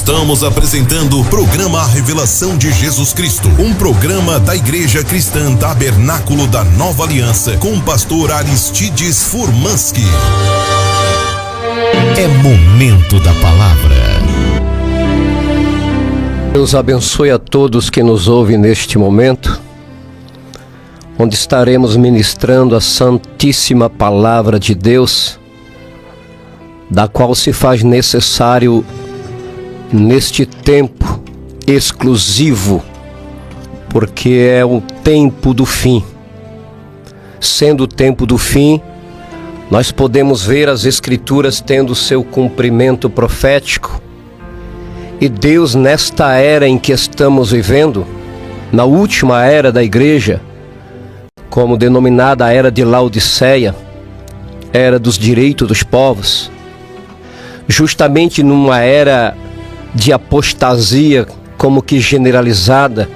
Estamos apresentando o programa A Revelação de Jesus Cristo, um programa da Igreja Cristã Tabernáculo da Nova Aliança, com o pastor Aristides Furmanski. É momento da palavra. Deus abençoe a todos que nos ouvem neste momento, onde estaremos ministrando a Santíssima Palavra de Deus, da qual se faz necessário neste tempo exclusivo, porque é o tempo do fim. Sendo o tempo do fim, nós podemos ver as Escrituras tendo seu cumprimento profético, e Deus, nesta era em que estamos vivendo, na última era da igreja, como denominada a era de Laodiceia, era dos direitos dos povos, justamente numa era de apostasia, como que generalizada,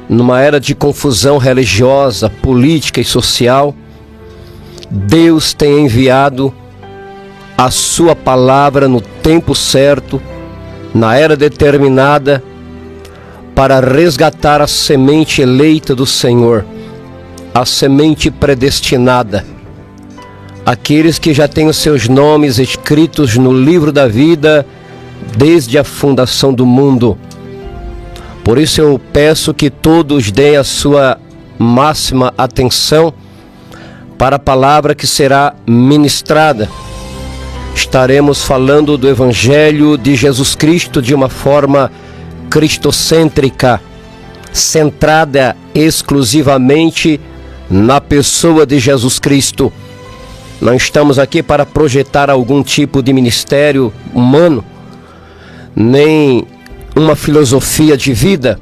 numa era de confusão religiosa, política e social, Deus tem enviado a sua palavra no tempo certo, na era determinada, para resgatar a semente eleita do Senhor, a semente predestinada, aqueles que já têm os seus nomes escritos no livro da vida desde a fundação do mundo. Por isso eu peço que todos deem a sua máxima atenção para a palavra que será ministrada. Estaremos falando do Evangelho de Jesus Cristo de uma forma cristocêntrica, centrada exclusivamente na pessoa de Jesus Cristo. Não estamos aqui para projetar algum tipo de ministério humano, nem uma filosofia de vida,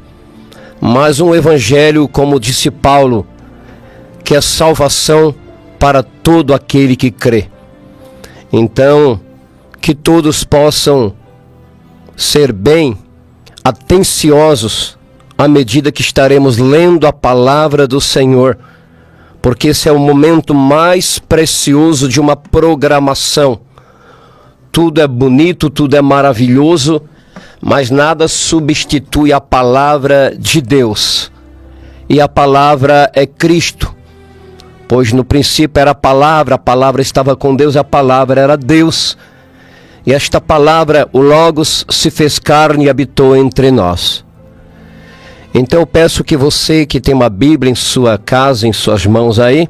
mas um evangelho, como disse Paulo, que é salvação para todo aquele que crê. Então, que todos possam ser bem atenciosos à medida que estaremos lendo a palavra do Senhor, porque esse é o momento mais precioso de uma programação. Tudo é bonito, tudo é maravilhoso, mas nada substitui a palavra de Deus. E a palavra é Cristo. Pois no princípio era a palavra estava com Deus, a palavra era Deus. E esta palavra, o Logos, se fez carne e habitou entre nós. Então eu peço que você que tem uma Bíblia em sua casa, em suas mãos aí,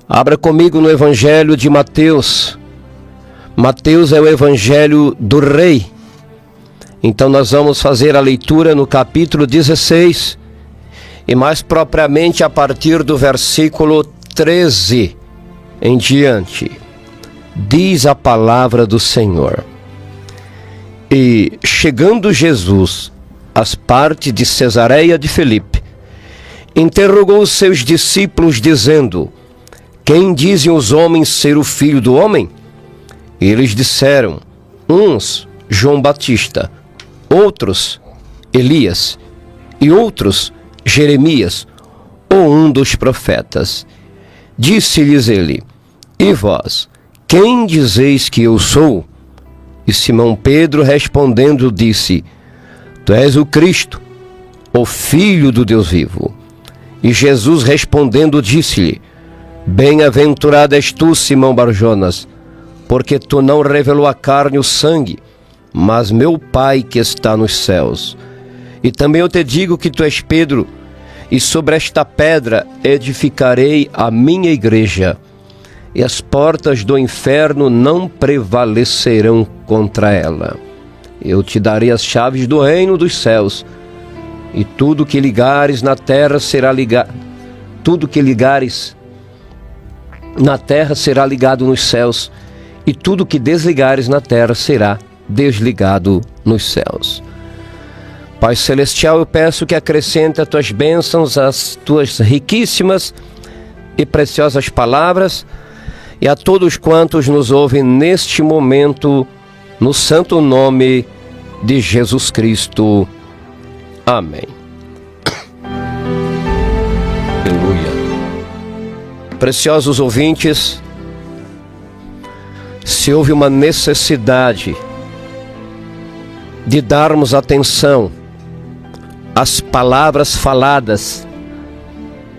abra comigo no Evangelho de Mateus. Mateus é o Evangelho do Rei. Então nós vamos fazer a leitura no capítulo 16, e mais propriamente a partir do versículo 13 em diante. Diz a palavra do Senhor: E chegando Jesus às partes de Cesareia de Filipe, interrogou os seus discípulos, dizendo: Quem dizem os homens ser o Filho do Homem? Eles disseram: uns, João Batista, outros, Elias, e outros, Jeremias, ou um dos profetas. Disse-lhes ele: E vós, quem dizeis que eu sou? E Simão Pedro respondendo disse: Tu és o Cristo, o Filho do Deus vivo. E Jesus respondendo disse-lhe: Bem-aventurado és tu, Simão Barjonas, porque tu não revelou a carne e o sangue, mas meu Pai que está nos céus. E também eu te digo que tu és Pedro, e sobre esta pedra edificarei a minha igreja, e as portas do inferno não prevalecerão contra ela. Eu te darei as chaves do reino dos céus, e tudo que ligares na terra será ligado, tudo que ligares na terra será ligado nos céus, e tudo que desligares na terra será desligado nos céus. Pai Celestial, eu peço que acrescente as tuas bênçãos, as tuas riquíssimas e preciosas palavras, e a todos quantos nos ouvem neste momento, no santo nome de Jesus Cristo. Amém. Aleluia. Preciosos ouvintes, se houve uma necessidade de darmos atenção às palavras faladas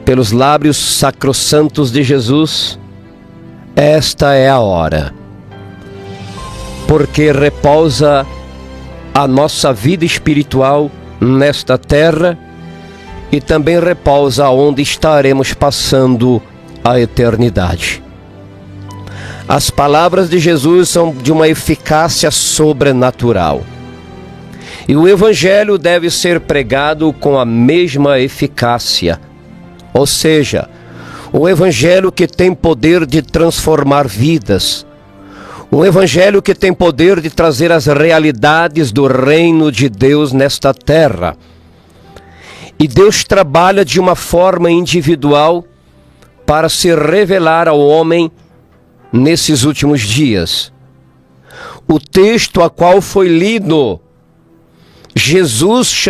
pelos lábios sacrossantos de Jesus, esta é a hora. Porque repousa a nossa vida espiritual nesta terra e também repousa onde estaremos passando a eternidade. As palavras de Jesus são de uma eficácia sobrenatural. E o Evangelho deve ser pregado com a mesma eficácia. Ou seja, o Evangelho que tem poder de transformar vidas. Um Evangelho que tem poder de trazer as realidades do reino de Deus nesta terra. E Deus trabalha de uma forma individual para se revelar ao homem nesses últimos dias. O texto a qual foi lido, Jesus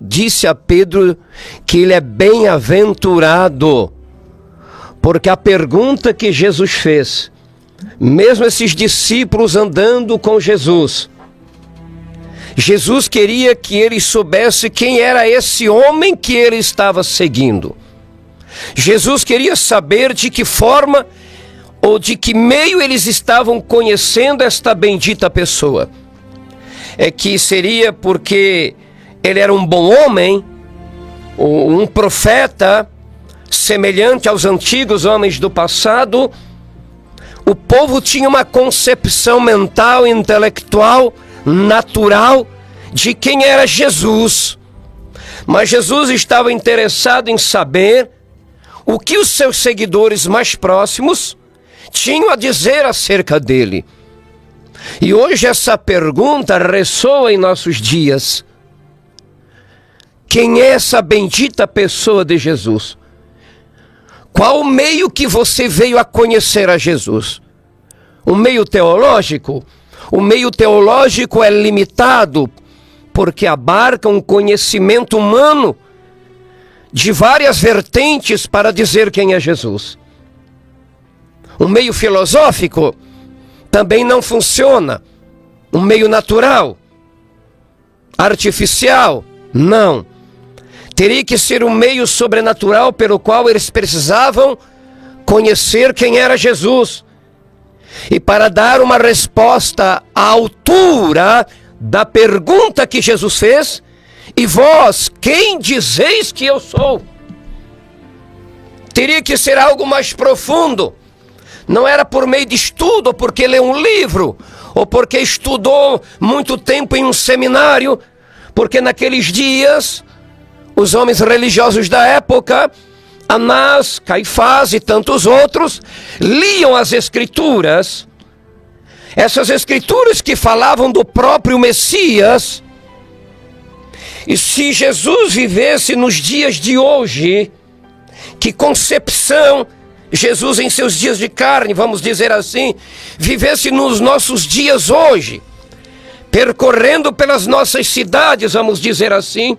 disse a Pedro que ele é bem-aventurado, porque a pergunta que Jesus fez, mesmo esses discípulos andando com Jesus, Jesus queria que ele soubesse quem era esse homem que ele estava seguindo. Jesus queria saber de que forma ou de que meio eles estavam conhecendo esta bendita pessoa. É que seria porque ele era um bom homem, um profeta, semelhante aos antigos homens do passado. O povo tinha uma concepção mental, intelectual, natural, de quem era Jesus. Mas Jesus estava interessado em saber o que os seus seguidores mais próximos tinham a dizer acerca dele. E hoje essa pergunta ressoa em nossos dias. Quem é essa bendita pessoa de Jesus? Qual o meio que você veio a conhecer a Jesus? Um meio teológico? O meio teológico é limitado porque abarca um conhecimento humano de várias vertentes para dizer quem é Jesus. Um meio filosófico também não funciona. Um meio natural, artificial, não. Teria que ser um meio sobrenatural pelo qual eles precisavam conhecer quem era Jesus. E para dar uma resposta à altura da pergunta que Jesus fez, e vós, quem dizeis que eu sou? Teria que ser algo mais profundo. Não era por meio de estudo, ou porque leu um livro, ou porque estudou muito tempo em um seminário, porque naqueles dias, os homens religiosos da época, Anás, Caifás e tantos outros, liam as Escrituras, essas Escrituras que falavam do próprio Messias. E se Jesus vivesse nos dias de hoje, que concepção Jesus em seus dias de carne, vamos dizer assim, vivesse nos nossos dias hoje, percorrendo pelas nossas cidades, vamos dizer assim,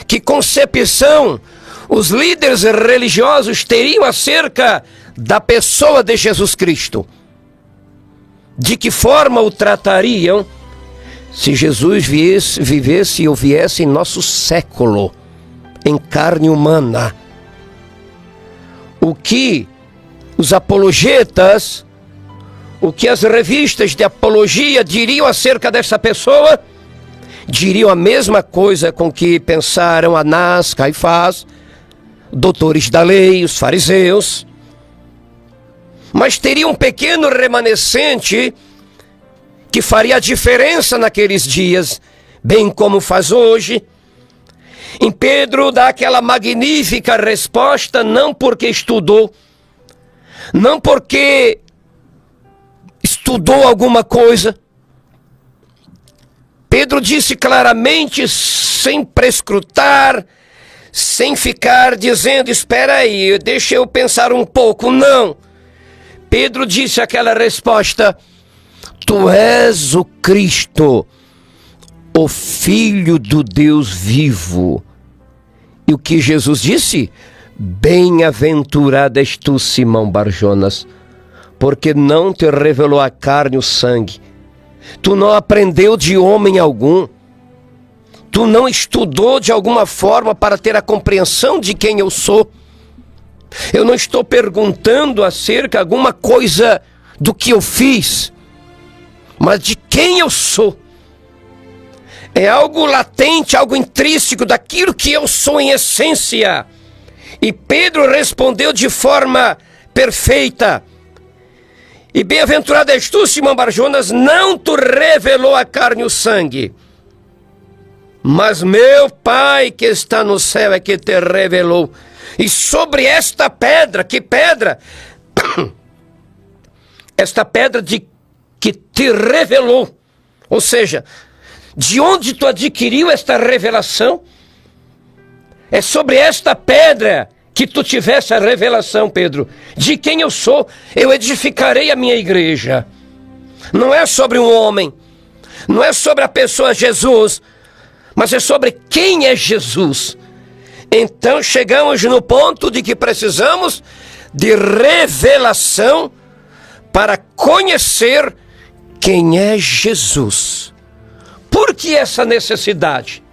que concepção os líderes religiosos teriam acerca da pessoa de Jesus Cristo? De que forma o tratariam se Jesus vivesse ou viesse em nosso século, em carne humana? O que os apologetas, o que as revistas de apologia diriam acerca dessa pessoa? Diriam a mesma coisa com que pensaram Anás, Caifás, doutores da lei, os fariseus. Mas teria um pequeno remanescente que faria a diferença naqueles dias, bem como faz hoje. Em Pedro dá aquela magnífica resposta, não porque estudou, não porque estudou alguma coisa. Pedro disse claramente, sem prescrutar, sem ficar dizendo, espera aí, deixa eu pensar um pouco, não. Pedro disse aquela resposta, tu és o Cristo, o Filho do Deus vivo. E o que Jesus disse? Bem-aventurado és tu, Simão Barjonas, porque não te revelou a carne e o sangue, Tu não aprendeu de homem algum. Tu não estudou de alguma forma para ter a compreensão de quem eu sou. Eu não estou perguntando acerca de alguma coisa do que eu fiz, mas de quem eu sou. É algo latente, algo intrínseco daquilo que eu sou em essência. E Pedro respondeu de forma perfeita. E bem-aventurado és tu, Simão Barjonas, não te revelou a carne e o sangue, mas meu Pai que está no céu é que te revelou. E sobre esta pedra, que pedra? Esta pedra que te revelou. Ou seja, de onde tu adquiriu esta revelação? É sobre esta pedra que tu tivesse a revelação, Pedro. De quem eu sou, eu edificarei a minha igreja. Não é sobre um homem, não é sobre a pessoa Jesus, mas é sobre quem é Jesus. Então chegamos no ponto de que precisamos de revelação para conhecer quem é Jesus. Por que essa necessidade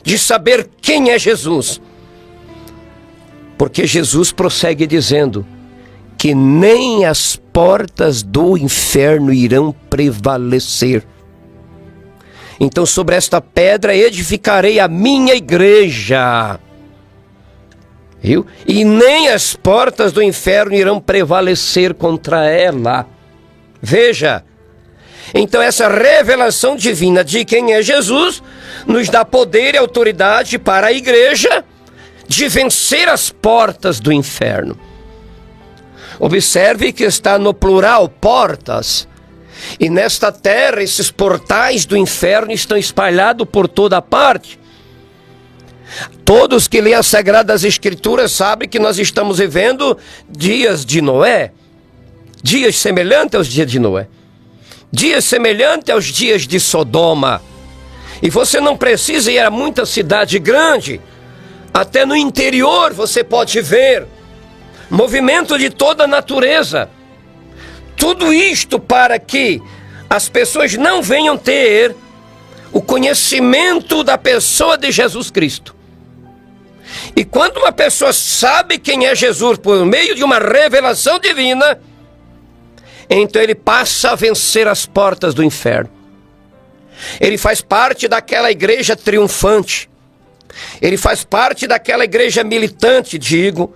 de saber quem é Jesus? Porque Jesus prossegue dizendo que nem as portas do inferno irão prevalecer. Então sobre esta pedra edificarei a minha igreja. Viu? E nem as portas do inferno irão prevalecer contra ela. Veja. Então essa revelação divina de quem é Jesus nos dá poder e autoridade para a igreja de vencer as portas do inferno. Observe que está no plural, portas. E nesta terra esses portais do inferno estão espalhados por toda parte. Todos que leem as Sagradas Escrituras sabem que nós estamos vivendo dias de Noé. Dias semelhantes aos dias de Noé. Dias semelhantes aos dias de Sodoma. E você não precisa ir a muita cidade grande. Até no interior você pode ver movimento de toda a natureza. Tudo isto para que as pessoas não venham ter o conhecimento da pessoa de Jesus Cristo. E quando uma pessoa sabe quem é Jesus por meio de uma revelação divina, então ele passa a vencer as portas do inferno. Ele faz parte daquela igreja triunfante. Ele faz parte daquela igreja militante, digo.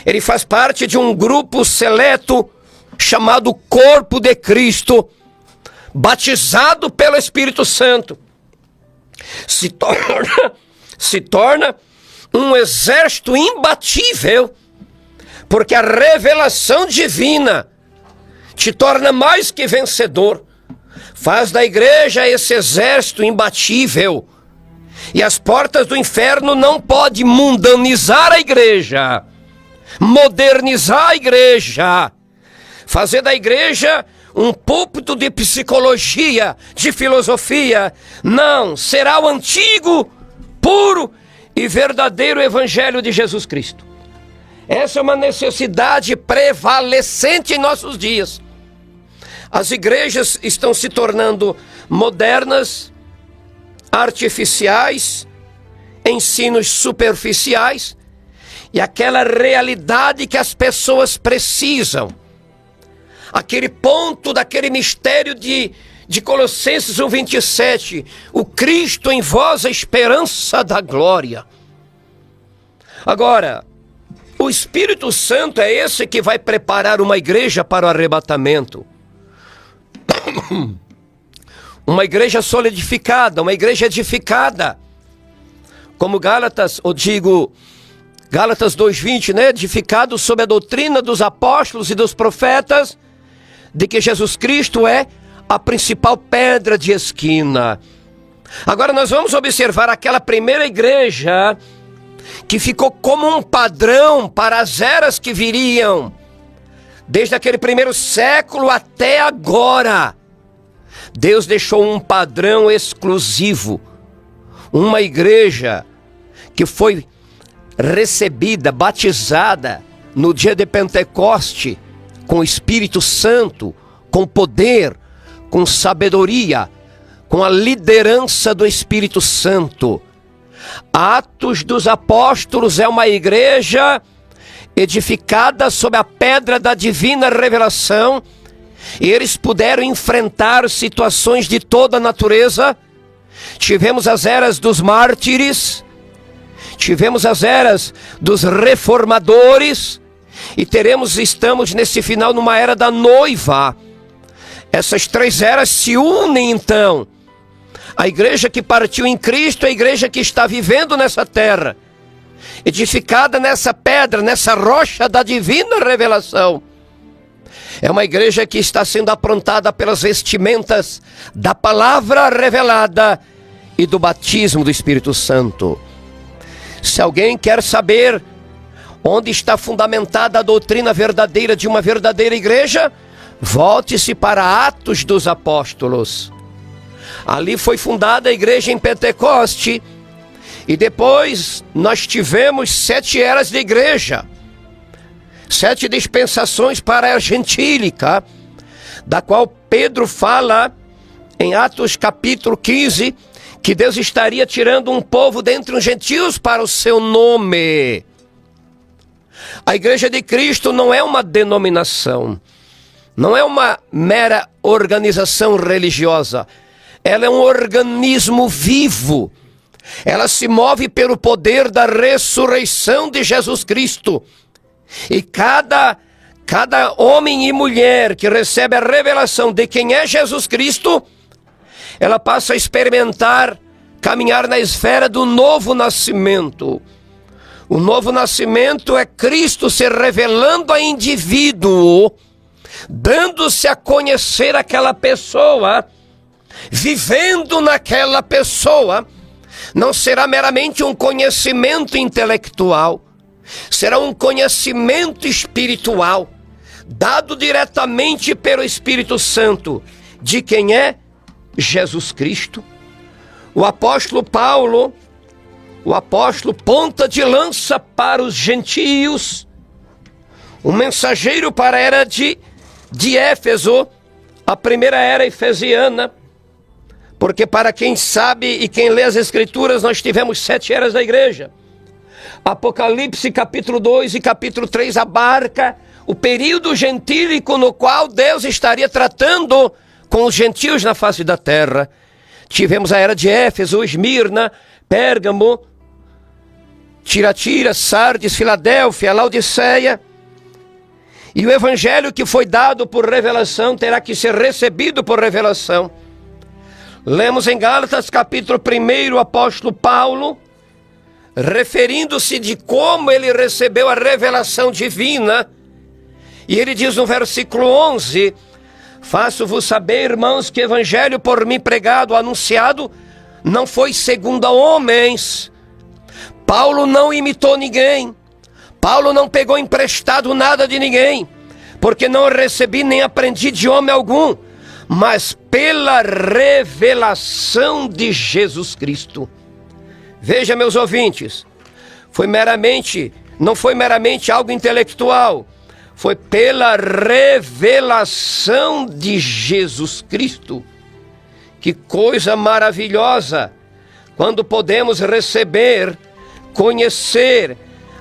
Ele faz parte de um grupo seleto chamado Corpo de Cristo, batizado pelo Espírito Santo. Se torna um exército imbatível, porque a revelação divina te torna mais que vencedor. Faz da igreja esse exército imbatível. E as portas do inferno não podem mundanizar a igreja, modernizar a igreja, fazer da igreja um púlpito de psicologia, de filosofia. Não, será o antigo, puro e verdadeiro evangelho de Jesus Cristo. Essa é uma necessidade prevalecente em nossos dias. As igrejas estão se tornando modernas, artificiais, ensinos superficiais, e aquela realidade que as pessoas precisam, aquele ponto daquele mistério de Colossenses 1:27, o Cristo em vós, a esperança da glória. Agora, o Espírito Santo é esse que vai preparar uma igreja para o arrebatamento. Uma igreja solidificada, uma igreja edificada. Como Gálatas 2:20, né? Edificado sob a doutrina dos apóstolos e dos profetas, de que Jesus Cristo é a principal pedra de esquina. Agora nós vamos observar aquela primeira igreja que ficou como um padrão para as eras que viriam, desde aquele primeiro século até agora. Deus deixou um padrão exclusivo, uma igreja que foi recebida, batizada no dia de Pentecoste, com o Espírito Santo, com poder, com sabedoria, com a liderança do Espírito Santo. Atos dos Apóstolos é uma igreja edificada sobre a pedra da divina revelação, e eles puderam enfrentar situações de toda a natureza. Tivemos as eras dos mártires, tivemos as eras dos reformadores, e estamos nesse final numa era da noiva. Essas três eras se unem então. A igreja que partiu em Cristo é a igreja que está vivendo nessa terra, edificada nessa pedra, nessa rocha da divina revelação. É uma igreja que está sendo aprontada pelas vestimentas da palavra revelada e do batismo do Espírito Santo. Se alguém quer saber onde está fundamentada a doutrina verdadeira de uma verdadeira igreja, volte-se para Atos dos Apóstolos. Ali foi fundada a igreja em Pentecoste, e depois nós tivemos 7 eras de igreja, 7 dispensações para a era gentílica, da qual Pedro fala em Atos capítulo 15, que Deus estaria tirando um povo dentre os gentios para o seu nome. A igreja de Cristo não é uma denominação, não é uma mera organização religiosa. Ela é um organismo vivo. Ela se move pelo poder da ressurreição de Jesus Cristo. E cada homem e mulher que recebe a revelação de quem é Jesus Cristo, ela passa a experimentar, caminhar na esfera do novo nascimento. O novo nascimento é Cristo se revelando a indivíduo, dando-se a conhecer aquela pessoa, vivendo naquela pessoa. Não será meramente um conhecimento intelectual, será um conhecimento espiritual, dado diretamente pelo Espírito Santo, de quem é Jesus Cristo. O apóstolo Paulo, o apóstolo ponta de lança para os gentios, o mensageiro para a era de Éfeso, a primeira era efesiana, porque para quem sabe e quem lê as Escrituras, nós tivemos 7 eras da igreja. Apocalipse capítulo 2 e capítulo 3 abarca o período gentílico no qual Deus estaria tratando com os gentios na face da terra. Tivemos a era de Éfeso, Esmirna, Pérgamo, Tiatira, Sardes, Filadélfia, Laodiceia. E o evangelho que foi dado por revelação terá que ser recebido por revelação. Lemos em Gálatas capítulo 1 o apóstolo Paulo, referindo-se de como ele recebeu a revelação divina. E ele diz no versículo 11: faço-vos saber, irmãos, que o evangelho por mim pregado, anunciado, não foi segundo a homens. Paulo não imitou ninguém. Paulo não pegou emprestado nada de ninguém, porque não recebi nem aprendi de homem algum, mas pela revelação de Jesus Cristo. Veja, meus ouvintes, não foi meramente algo intelectual, foi pela revelação de Jesus Cristo. Que coisa maravilhosa, quando podemos receber, conhecer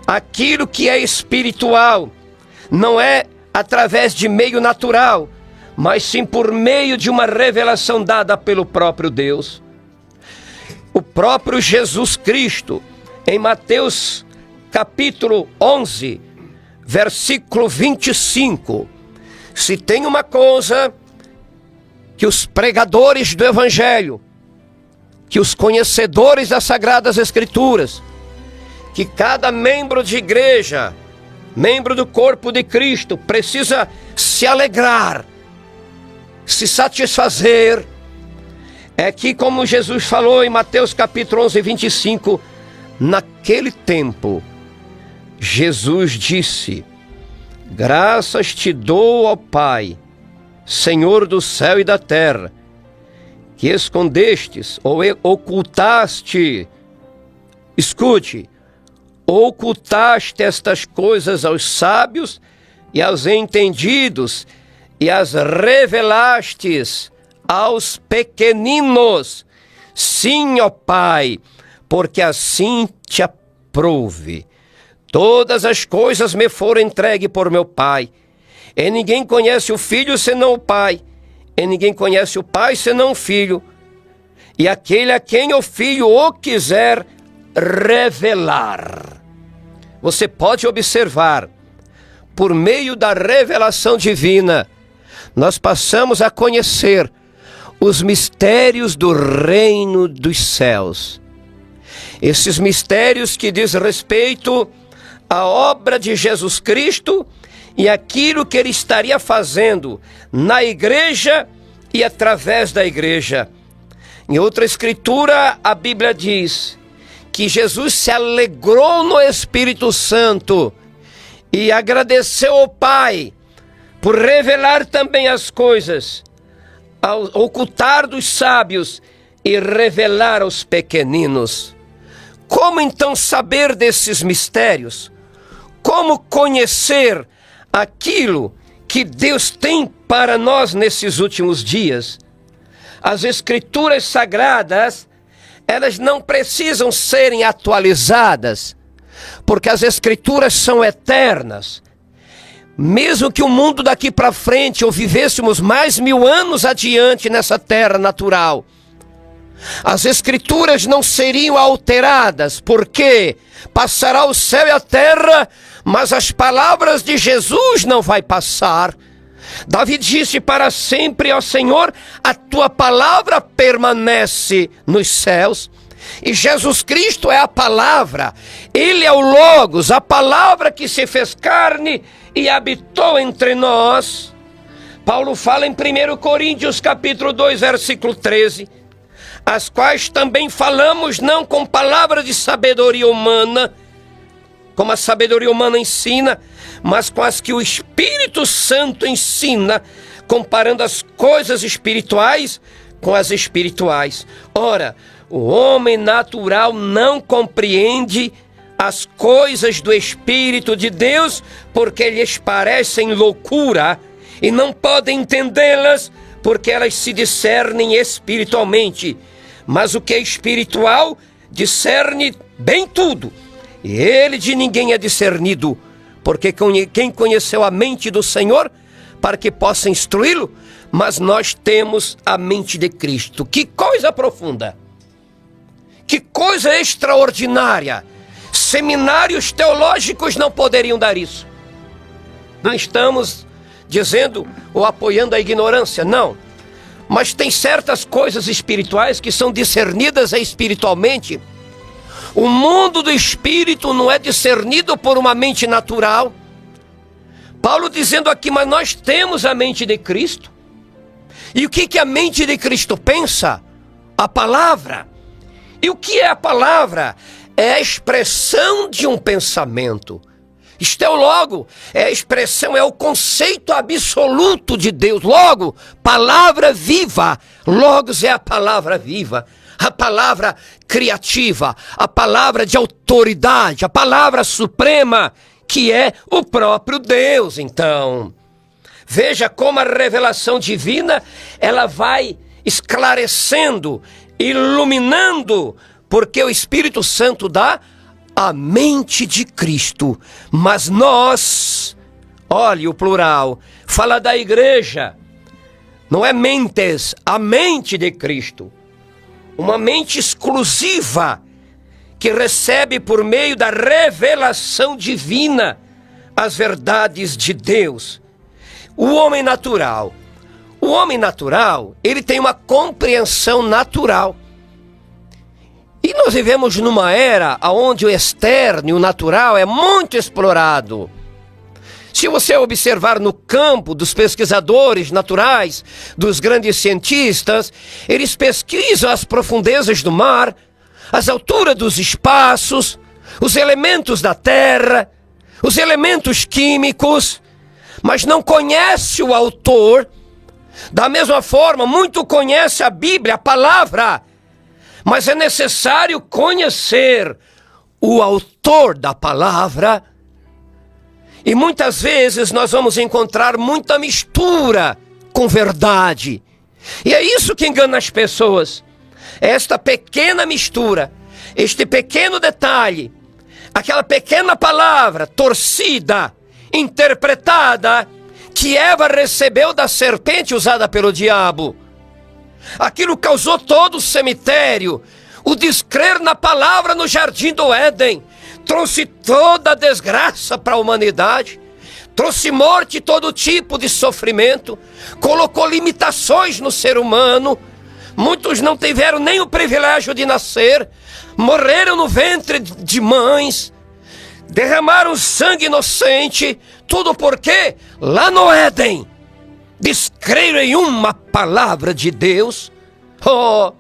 aquilo que é espiritual, não é através de meio natural, mas sim por meio de uma revelação dada pelo próprio Deus. O próprio Jesus Cristo, em Mateus capítulo 11, versículo 25, se tem uma coisa que os pregadores do Evangelho, que os conhecedores das Sagradas Escrituras, que cada membro de igreja, membro do corpo de Cristo, precisa se alegrar, se satisfazer, é que, como Jesus falou em Mateus capítulo 11, 25, naquele tempo, Jesus disse: graças te dou, ó Pai, Senhor do céu e da terra, que escondestes ou ocultaste, escute, ocultaste estas coisas aos sábios e aos entendidos, e as revelastes aos pequeninos. Sim, ó Pai, porque assim te aprouve. Todas as coisas me foram entregues por meu Pai. E ninguém conhece o Filho senão o Pai. E ninguém conhece o Pai senão o Filho. E aquele a quem o Filho o quiser revelar. Você pode observar, por meio da revelação divina, nós passamos a conhecer os mistérios do reino dos céus. Esses mistérios que diz respeito à obra de Jesus Cristo e aquilo que ele estaria fazendo na igreja e através da igreja. Em outra escritura, a Bíblia diz que Jesus se alegrou no Espírito Santo e agradeceu ao Pai por revelar também as coisas, ao ocultar dos sábios e revelar aos pequeninos. Como então saber desses mistérios? Como conhecer aquilo que Deus tem para nós nesses últimos dias? As Escrituras Sagradas, elas não precisam serem atualizadas, porque as Escrituras são eternas. Mesmo que o mundo daqui para frente, ou vivêssemos mais 1000 anos adiante nessa terra natural, as Escrituras não seriam alteradas, porque passará o céu e a terra, mas as palavras de Jesus não vai passar. Davi disse: para sempre, ó Senhor, a tua palavra permanece nos céus. E Jesus Cristo é a palavra, ele é o Logos, a palavra que se fez carne e habitou entre nós. Paulo fala em 1 Coríntios capítulo 2, versículo 13, as quais também falamos não com palavra de sabedoria humana, como a sabedoria humana ensina, mas com as que o Espírito Santo ensina, comparando as coisas espirituais com as espirituais. Ora, o homem natural não compreende as coisas do Espírito de Deus, porque lhes parecem loucura, e não podem entendê-las, porque elas se discernem espiritualmente. Mas o que é espiritual discerne bem tudo, e ele de ninguém é discernido, porque quem conheceu a mente do Senhor, para que possa instruí-lo? Mas nós temos a mente de Cristo. Que coisa profunda! Que coisa extraordinária! Seminários teológicos não poderiam dar isso. Não estamos dizendo ou apoiando a ignorância, não. Mas tem certas coisas espirituais que são discernidas espiritualmente. O mundo do espírito não é discernido por uma mente natural. Paulo dizendo aqui, mas nós temos a mente de Cristo. E o que a mente de Cristo pensa? A palavra. E o que é a palavra? É a expressão de um pensamento. Isto é o logo, é a expressão, é o conceito absoluto de Deus. Logo, palavra viva. Logos é a palavra viva, a palavra criativa, a palavra de autoridade, a palavra suprema, que é o próprio Deus. Então, veja como a revelação divina, ela vai esclarecendo, iluminando, porque o Espírito Santo dá a mente de Cristo. Mas nós, olhe o plural, fala da igreja, não é mentes, a mente de Cristo. Uma mente exclusiva, que recebe por meio da revelação divina as verdades de Deus. O homem natural, ele tem uma compreensão natural. E nós vivemos numa era onde o externo e o natural é muito explorado. Se você observar no campo dos pesquisadores naturais, dos grandes cientistas, eles pesquisam as profundezas do mar, as alturas dos espaços, os elementos da terra, os elementos químicos, mas não conhece o autor. Da mesma forma, muito conhece a Bíblia, a palavra, mas é necessário conhecer o autor da palavra. E muitas vezes nós vamos encontrar muita mistura com verdade. E é isso que engana as pessoas. Esta pequena mistura, este pequeno detalhe, aquela pequena palavra torcida, interpretada, que Eva recebeu da serpente usada pelo diabo. Aquilo causou todo o cemitério, o descrer na palavra no jardim do Éden, trouxe toda a desgraça para a humanidade, trouxe morte e todo tipo de sofrimento, colocou limitações no ser humano. Muitos não tiveram nem o privilégio de nascer, morreram no ventre de mães, derramaram sangue inocente, tudo porque lá no Éden descreram em uma palavra de Deus. Oh,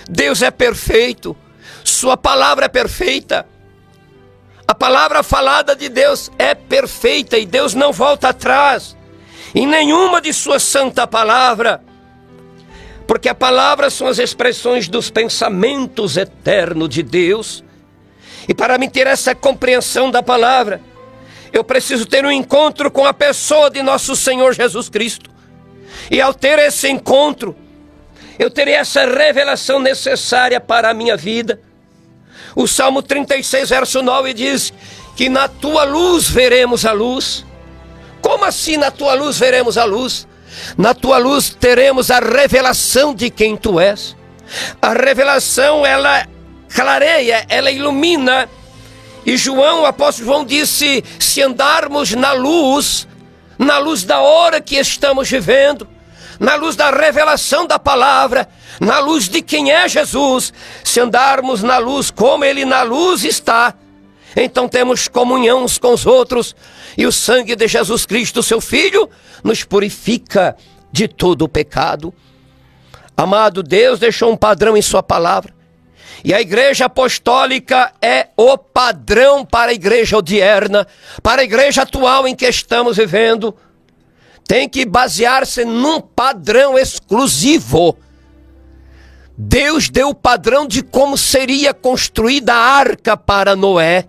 Deus é perfeito, sua palavra é perfeita. A palavra falada de Deus é perfeita e Deus não volta atrás em nenhuma de sua santa palavra, porque a palavra são as expressões dos pensamentos eternos de Deus. E para mim ter essa compreensão da palavra, eu preciso ter um encontro com a pessoa de nosso Senhor Jesus Cristo. E ao ter esse encontro, eu terei essa revelação necessária para a minha vida. O Salmo 36, verso 9 diz que na tua luz veremos a luz. Como assim na tua luz veremos a luz? Na tua luz teremos a revelação de quem tu és. A revelação, ela clareia, ela ilumina. E João, o apóstolo João disse, se andarmos na luz da hora que estamos vivendo, na luz da revelação da palavra, na luz de quem é Jesus, se andarmos na luz como Ele na luz está, então temos comunhão uns com os outros, e o sangue de Jesus Cristo, seu Filho, nos purifica de todo o pecado. Amado, Deus deixou um padrão em sua palavra, e a igreja apostólica é o padrão para a igreja odierna, para a igreja atual em que estamos vivendo. Tem que basear-se num padrão exclusivo. Deus deu o padrão de como seria construída a arca para Noé.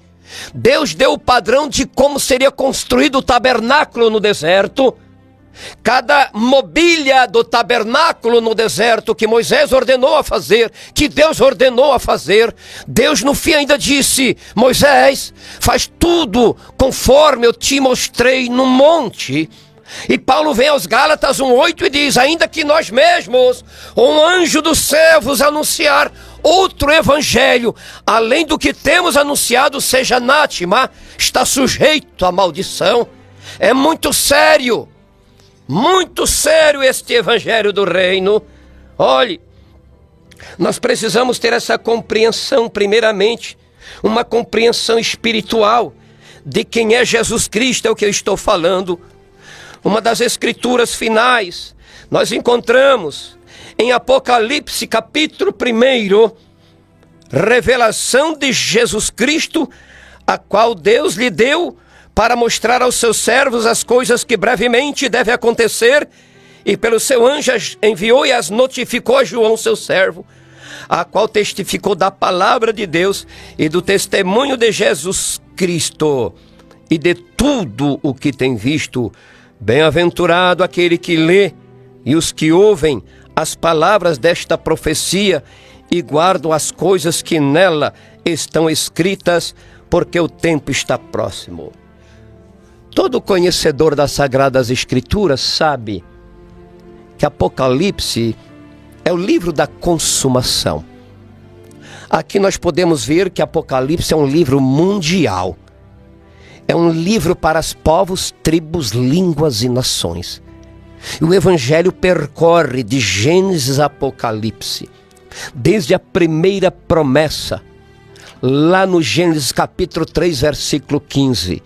Deus deu o padrão de como seria construído o tabernáculo no deserto. Cada mobília do tabernáculo no deserto que Moisés ordenou a fazer, que Deus ordenou a fazer, Deus no fim ainda disse, Moisés, faz tudo conforme eu te mostrei no monte. E Paulo vem aos Gálatas 1:8 e diz, ainda que nós mesmos, um anjo do céu vos anunciar outro evangelho, além do que temos anunciado, seja anátema, está sujeito à maldição. É muito sério este evangelho do reino. Olhe, nós precisamos ter essa compreensão, primeiramente, uma compreensão espiritual de quem é Jesus Cristo, é o que eu estou falando. Uma das escrituras finais, nós encontramos em Apocalipse capítulo 1, revelação de Jesus Cristo, a qual Deus lhe deu para mostrar aos seus servos as coisas que brevemente devem acontecer, e pelo seu anjo enviou e as notificou a João, seu servo, a qual testificou da palavra de Deus e do testemunho de Jesus Cristo e de tudo o que tem visto. Bem-aventurado aquele que lê e os que ouvem as palavras desta profecia e guardam as coisas que nela estão escritas, porque o tempo está próximo. Todo conhecedor das Sagradas Escrituras sabe que Apocalipse é o livro da consumação. Aqui nós podemos ver que Apocalipse é um livro mundial. É um livro para os povos, tribos, línguas e nações. E o Evangelho percorre de Gênesis a Apocalipse, desde a primeira promessa, lá no Gênesis capítulo 3, versículo 15.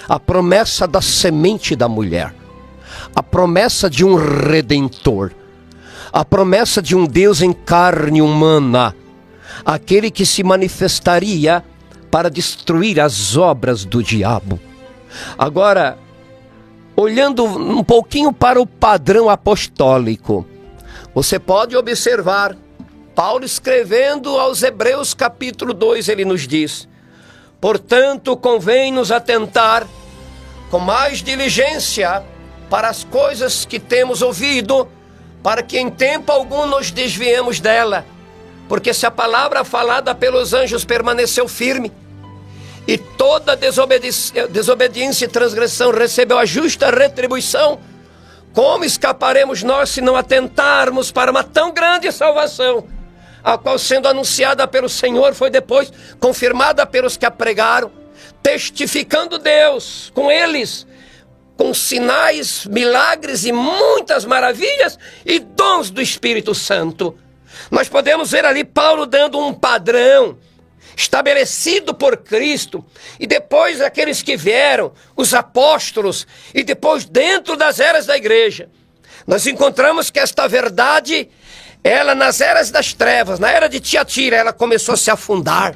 A promessa da semente da mulher, a promessa de um Redentor, a promessa de um Deus em carne humana, aquele que se manifestaria para destruir as obras do diabo. Agora, olhando um pouquinho para o padrão apostólico, você pode observar, Paulo escrevendo aos Hebreus capítulo 2, ele nos diz, portanto, convém-nos atentar com mais diligência para as coisas que temos ouvido, para que em tempo algum nos desviemos dela. Porque se a palavra falada pelos anjos permaneceu firme, e toda desobediência e transgressão recebeu a justa retribuição, como escaparemos nós se não atentarmos para uma tão grande salvação, a qual, sendo anunciada pelo Senhor, foi depois confirmada pelos que a pregaram, testificando Deus com eles, com sinais, milagres e muitas maravilhas e dons do Espírito Santo. Nós podemos ver ali Paulo dando um padrão estabelecido por Cristo, e depois aqueles que vieram, os apóstolos, e depois dentro das eras da igreja. Nós encontramos que esta verdade, ela nas eras das trevas, na era de Tiatira, ela começou a se afundar.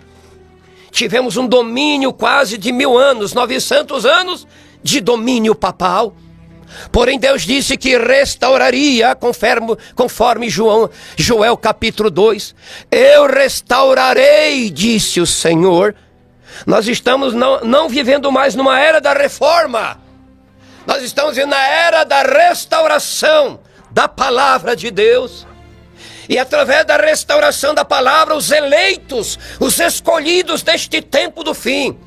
Tivemos um domínio quase de 1000 anos, 900 anos de domínio papal. Porém Deus disse que restauraria, conforme Joel capítulo 2. Eu restaurarei, disse o Senhor. Nós estamos não vivendo mais numa era da reforma. Nós estamos vivendo na era da restauração da palavra de Deus. E através da restauração da palavra, os eleitos, os escolhidos deste tempo do fim,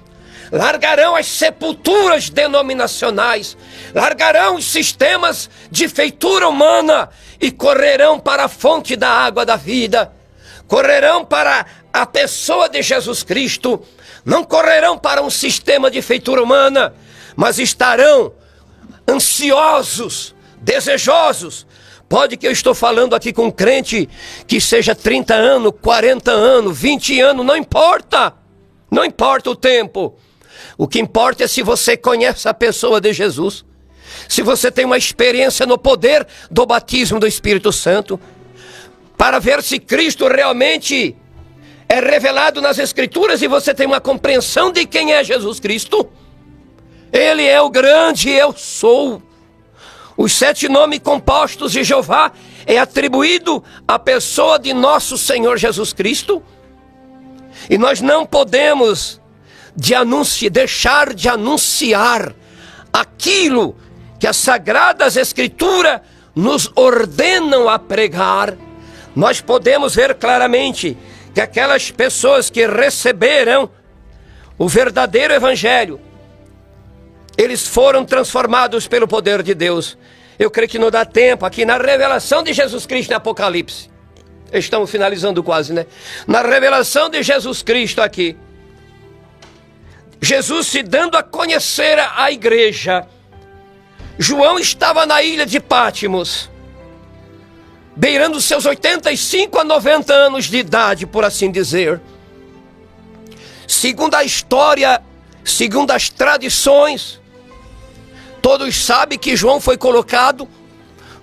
largarão as sepulturas denominacionais, largarão os sistemas de feitura humana e correrão para a fonte da água da vida, correrão para a pessoa de Jesus Cristo, não correrão para um sistema de feitura humana, mas estarão ansiosos, desejosos. Pode que eu estou falando aqui com um crente que seja 30 anos, 40 anos, 20 anos, não importa, não importa o tempo. O que importa é se você conhece a pessoa de Jesus, se você tem uma experiência no poder do batismo do Espírito Santo, para ver se Cristo realmente é revelado nas Escrituras e você tem uma compreensão de quem é Jesus Cristo. Ele é o grande eu sou. Os 7 nomes compostos de Jeová é atribuído à pessoa de nosso Senhor Jesus Cristo. E nós não podemos deixar de anunciar aquilo que as Sagradas Escrituras nos ordenam a pregar. Nós podemos ver claramente que aquelas pessoas que receberam o verdadeiro Evangelho, eles foram transformados pelo poder de Deus. Eu creio que não dá tempo aqui na revelação de Jesus Cristo em Apocalipse. Estamos finalizando quase, né? Na revelação de Jesus Cristo aqui, Jesus se dando a conhecer à igreja. João estava na ilha de Pátimos, beirando seus 85 a 90 anos de idade, por assim dizer. Segundo a história, segundo as tradições, todos sabem que João foi colocado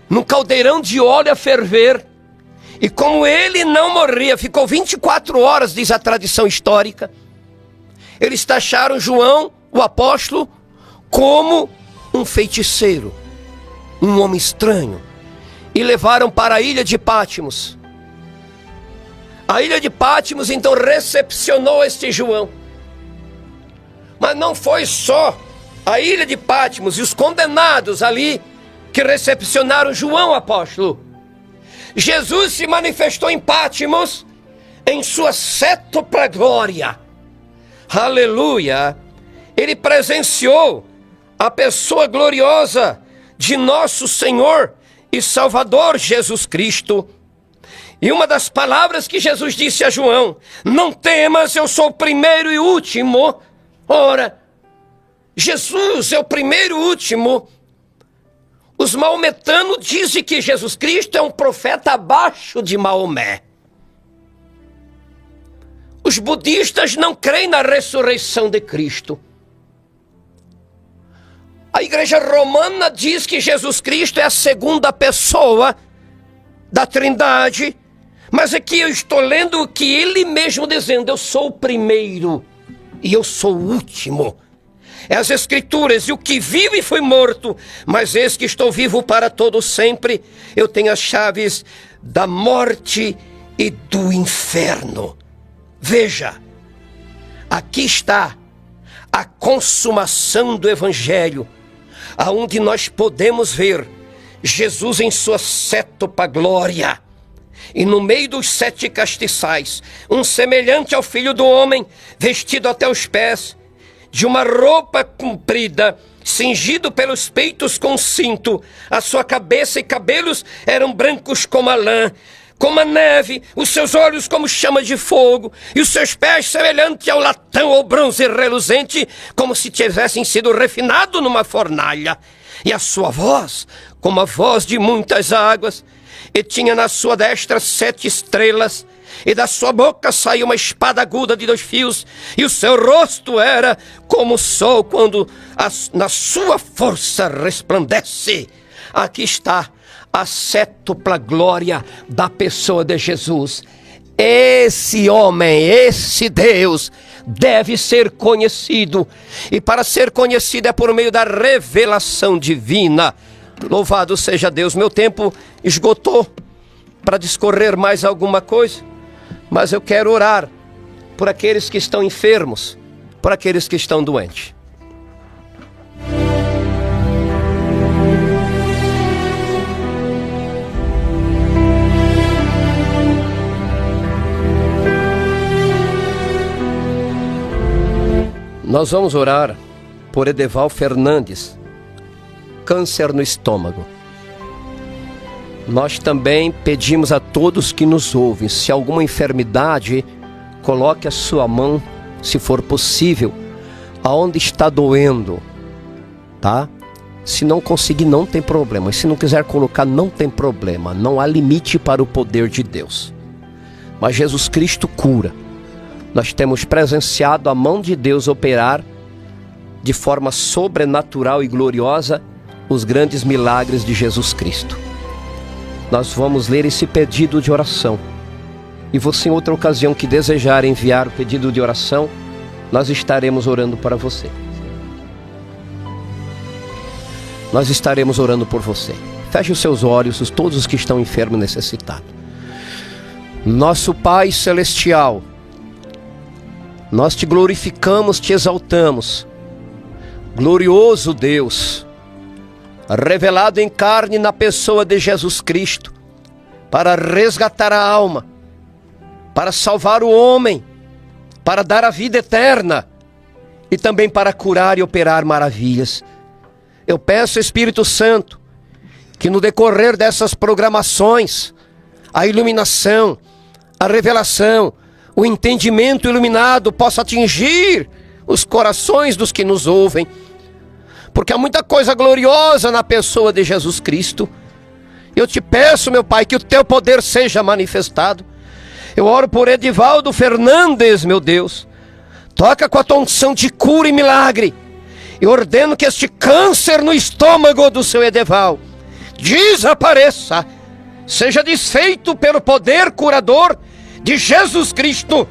num caldeirão de óleo a ferver. E como ele não morria, ficou 24 horas, diz a tradição histórica. Eles taxaram João, o apóstolo, como um feiticeiro, um homem estranho, e levaram para a ilha de Pátimos. A ilha de Pátimos então recepcionou este João. Mas não foi só a ilha de Pátimos e os condenados ali que recepcionaram João, apóstolo. Jesus se manifestou em Pátimos em sua sétupla glória. Aleluia! Ele presenciou a pessoa gloriosa de nosso Senhor e Salvador Jesus Cristo. E uma das palavras que Jesus disse a João: não temas, eu sou o primeiro e último. Ora, Jesus é o primeiro e último. Os maometanos dizem que Jesus Cristo é um profeta abaixo de Maomé. Os budistas não creem na ressurreição de Cristo. A igreja romana diz que Jesus Cristo é a segunda pessoa da Trindade, mas aqui eu estou lendo o que ele mesmo dizendo: eu sou o primeiro e eu sou o último. É as Escrituras: e o que vive foi morto, mas eis que estou vivo para todo sempre. Eu tenho as chaves da morte e do inferno. Veja, aqui está a consumação do Evangelho, aonde nós podemos ver Jesus em sua sétupla glória. E no meio dos 7 castiçais, um semelhante ao Filho do Homem, vestido até os pés, de uma roupa comprida, cingido pelos peitos com cinto. A sua cabeça e cabelos eram brancos como a lã, como a neve, os seus olhos como chama de fogo, e os seus pés semelhante ao latão ou bronze reluzente, como se tivessem sido refinados numa fornalha. E a sua voz, como a voz de muitas águas, e tinha na sua destra 7 estrelas, e da sua boca saiu uma espada aguda de 2 fios, e o seu rosto era como o sol quando na sua força resplandece. Aqui está a sétupla glória da pessoa de Jesus. Esse homem, esse Deus, deve ser conhecido. E para ser conhecido é por meio da revelação divina. Louvado seja Deus. Meu tempo esgotou para discorrer mais alguma coisa, mas eu quero orar por aqueles que estão enfermos, por aqueles que estão doentes. Nós vamos orar por Edeval Fernandes, câncer no estômago. Nós também pedimos a todos que nos ouvem, se alguma enfermidade, coloque a sua mão, se for possível, aonde está doendo, tá? Se não conseguir, não tem problema. E se não quiser colocar, não tem problema. Não há limite para o poder de Deus. Mas Jesus Cristo cura. Nós temos presenciado a mão de Deus operar de forma sobrenatural e gloriosa os grandes milagres de Jesus Cristo. Nós vamos ler esse pedido de oração. E você, em outra ocasião que desejar enviar o pedido de oração, nós estaremos orando para você. Nós estaremos orando por você. Feche os seus olhos, todos os que estão enfermos e necessitados. Nosso Pai Celestial, nós te glorificamos, te exaltamos. Glorioso Deus, revelado em carne na pessoa de Jesus Cristo, para resgatar a alma, para salvar o homem, para dar a vida eterna e também para curar e operar maravilhas. Eu peço, Espírito Santo, que no decorrer dessas programações, a iluminação, a revelação, o entendimento iluminado possa atingir os corações dos que nos ouvem, porque há muita coisa gloriosa na pessoa de Jesus Cristo. Eu te peço, meu Pai, que o teu poder seja manifestado. Eu oro por Edivaldo Fernandes, meu Deus. Toca com a tua unção de cura e milagre. Eu ordeno que este câncer no estômago do seu Edival desapareça, seja desfeito pelo poder curador de Jesus Cristo,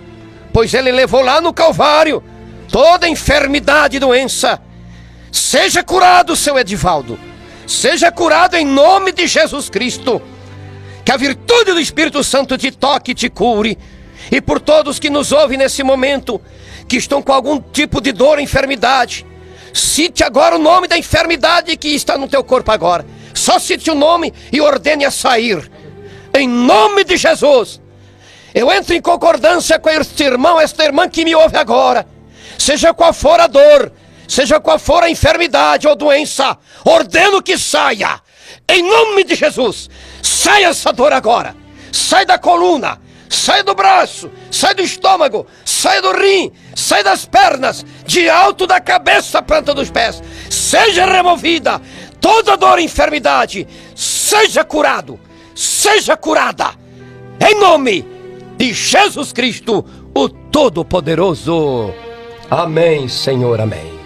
pois ele levou lá no Calvário toda enfermidade e doença. Seja curado, seu Edivaldo. Seja curado em nome de Jesus Cristo. Que a virtude do Espírito Santo te toque e te cure. E por todos que nos ouvem nesse momento, que estão com algum tipo de dor ou enfermidade, cite agora o nome da enfermidade que está no teu corpo agora. Só cite o nome e ordene a sair. Em nome de Jesus. Eu entro em concordância com este irmão, esta irmã que me ouve agora. Seja qual for a dor, seja qual for a enfermidade ou doença, ordeno que saia. Em nome de Jesus. Sai essa dor agora. Sai da coluna, sai do braço, sai do estômago, sai do rim, sai das pernas, de alto da cabeça à planta dos pés. Seja removida toda dor e enfermidade. Seja curado, seja curada. Em nome de Jesus Cristo, o Todo-Poderoso. Amém, Senhor, amém.